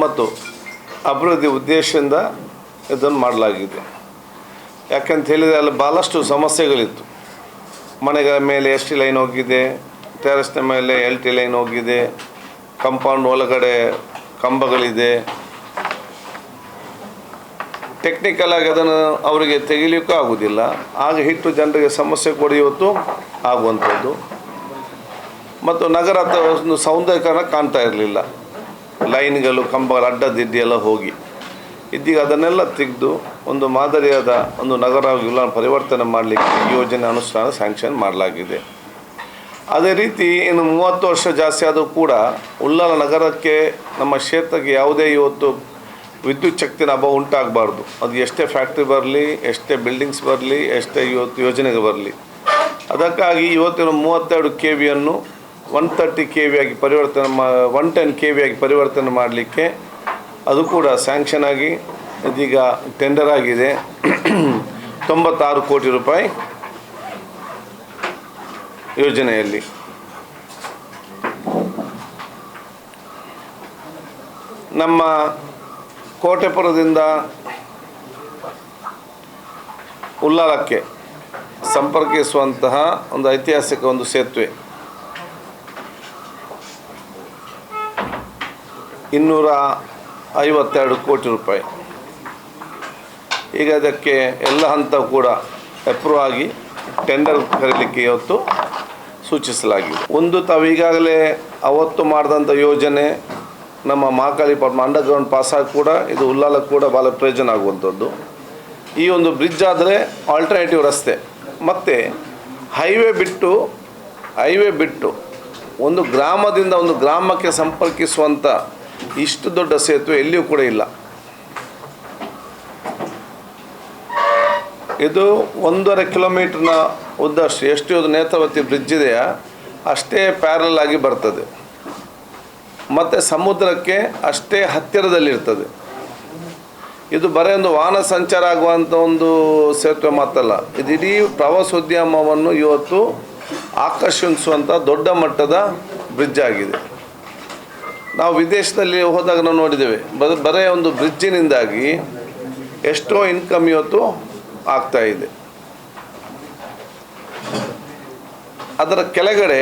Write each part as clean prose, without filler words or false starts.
ಮತ್ತು ಅಭಿವೃದ್ಧಿ ಉದ್ದೇಶದಿಂದ ಇದನ್ನು ಮಾಡಲಾಗಿದೆ. ಯಾಕಂತ ಹೇಳಿದರೆ ಅಲ್ಲಿ ಭಾಳಷ್ಟು ಸಮಸ್ಯೆಗಳಿತ್ತು. ಮನೆಗಳ ಮೇಲೆ ಎಸ್ ಟಿ ಲೈನ್ ಹೋಗಿದೆ, ಟೆರೆಸ್ನ ಮೇಲೆ ಎಲ್ ಟಿ ಲೈನ್ ಹೋಗಿದೆ, ಕಂಪೌಂಡ್ ಒಳಗಡೆ ಕಂಬಗಳಿದೆ. ಟೆಕ್ನಿಕಲ್ ಆಗಿ ಅದನ್ನು ಅವರಿಗೆ ತೆಗಿಲಿಕ್ಕೂ ಆಗೋದಿಲ್ಲ. ಆಗ ಹಿಟ್ಟು ಜನರಿಗೆ ಸಮಸ್ಯೆ ಕೂಡ ಇವತ್ತು ಆಗುವಂಥದ್ದು. ಮತ್ತು ನಗರ ಒಂದು ಸೌಂದರ್ಯಕರಣ ಕಾಣ್ತಾ ಇರಲಿಲ್ಲ. ಲೈನ್ಗಳು, ಕಂಬಗಳು ಅಡ್ಡದಿಡ್ಡಿ ಎಲ್ಲ ಹೋಗಿ ಇದೀಗ ಅದನ್ನೆಲ್ಲ ತೆಗೆದು ಒಂದು ಮಾದರಿಯಾದ ಒಂದು ನಗರ ಪರಿವರ್ತನೆ ಮಾಡಲಿಕ್ಕೆ ಯೋಜನೆ ಅನುಷ್ಠಾನ ಸ್ಯಾಂಕ್ಷನ್ ಮಾಡಲಾಗಿದೆ. ಅದೇ ರೀತಿ ಇನ್ನು 30 ವರ್ಷ ಜಾಸ್ತಿ ಆದರೂ ಕೂಡ ಉಳ್ಳಾಲ ನಗರಕ್ಕೆ, ನಮ್ಮ ಕ್ಷೇತ್ರಕ್ಕೆ ಯಾವುದೇ ಇವತ್ತು ವಿದ್ಯುತ್ ಶಕ್ತಿನ ಅಭಾವ ಉಂಟಾಗಬಾರ್ದು. ಅದು ಎಷ್ಟೇ ಫ್ಯಾಕ್ಟ್ರಿ ಬರಲಿ, ಎಷ್ಟೇ ಬಿಲ್ಡಿಂಗ್ಸ್ ಬರಲಿ, ಎಷ್ಟೇ ಇವತ್ತು ಯೋಜನೆಗೆ ಬರಲಿ. ಅದಕ್ಕಾಗಿ ಇವತ್ತಿನ 32 KVಯನ್ನು 130 KV ಆಗಿ ಪರಿವರ್ತನೆ 110 KV ಆಗಿ ಪರಿವರ್ತನೆ ಮಾಡಲಿಕ್ಕೆ ಅದು ಕೂಡ ಸ್ಯಾಂಕ್ಷನ್ ಆಗಿ ಇದೀಗ ಟೆಂಡರ್ ಆಗಿದೆ. 96 ಕೋಟಿ ರೂಪಾಯಿ ಯೋಜನೆಯಲ್ಲಿ. ನಮ್ಮ ಕೋಟೆಪುರದಿಂದ ಉಳ್ಳಾಲಕ್ಕೆ ಸಂಪರ್ಕಿಸುವಂತಹ ಒಂದು ಐತಿಹಾಸಿಕ ಒಂದು ಸೇತುವೆ 252 ಕೋಟಿ ರೂಪಾಯಿ. ಈಗ ಅದಕ್ಕೆ ಎಲ್ಲ ಹಂತ ಕೂಡ ಅಪ್ರೂವ್ ಆಗಿ ಟೆಂಡರ್ ಕರೀಲಿಕ್ಕೆ ಇವತ್ತು ಸೂಚಿಸಲಾಗಿದೆ. ಒಂದು ತಾವೀಗಾಗಲೇ ಅವತ್ತು ಮಾಡಿದಂಥ ಯೋಜನೆ ನಮ್ಮ ಮಹಾಕಾಳಿ ಅಂಡರ್ಗ್ರೌಂಡ್ ಪಾಸಾಗಿ ಕೂಡ ಇದು ಉಳ್ಳಾಲಕ್ಕೆ ಕೂಡ ಭಾಳ ಪ್ರಯೋಜನ ಆಗುವಂಥದ್ದು. ಈ ಒಂದು ಬ್ರಿಡ್ಜ್ ಆದರೆ ಆಲ್ಟರ್ನೇಟಿವ್ ರಸ್ತೆ ಮತ್ತು ಹೈವೇ ಬಿಟ್ಟು ಒಂದು ಗ್ರಾಮದಿಂದ ಒಂದು ಗ್ರಾಮಕ್ಕೆ ಸಂಪರ್ಕಿಸುವಂಥ ಇಷ್ಟು ದೊಡ್ಡ ಸೇತುವೆ ಎಲ್ಲಿಯೂ ಕೂಡ ಇಲ್ಲ. ಇದು 1.5 ಕಿಲೋಮೀಟ್ರ್ನ ಉದ್ದಷ್ಟು ಎಷ್ಟು ಇದು ನೇತ್ರಾವತಿ ಬ್ರಿಡ್ಜ್ ಇದೆಯಾ ಅಷ್ಟೇ ಪ್ಯಾರಲ್ ಆಗಿ ಬರ್ತದೆ ಮತ್ತು ಸಮುದ್ರಕ್ಕೆ ಅಷ್ಟೇ ಹತ್ತಿರದಲ್ಲಿರ್ತದೆ. ಇದು ಬರೀ ಒಂದು ವಾಹನ ಸಂಚಾರ ಆಗುವಂಥ ಒಂದು ಸೇತುವೆ ಮಾತ್ರಲ್ಲ, ಇದು ಇಡೀ ಪ್ರವಾಸೋದ್ಯಮವನ್ನು ಇವತ್ತು ಆಕರ್ಷಿಸುವಂಥ ದೊಡ್ಡ ಮಟ್ಟದ ಬ್ರಿಡ್ಜ್ ಆಗಿದೆ. ನಾವು ವಿದೇಶದಲ್ಲಿ ಹೋದಾಗ ನಾವು ನೋಡಿದ್ದೇವೆ, ಬರೀ ಒಂದು ಬ್ರಿಡ್ಜಿನಿಂದಾಗಿ ಎಷ್ಟೋ ಇನ್ಕಮ್ ಇವತ್ತು ಆಗ್ತಾಯಿದೆ. ಅದರ ಕೆಳಗಡೆ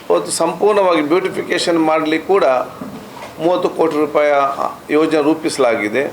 ಇವತ್ತು ಸಂಪೂರ್ಣವಾಗಿ ಬ್ಯೂಟಿಫಿಕೇಷನ್ ಮಾಡಲಿಕ್ಕೆ ಕೂಡ 30 ಕೋಟಿ ರೂಪಾಯಿ ಯೋಜನೆ ರೂಪಿಸಲಾಗಿದೆ.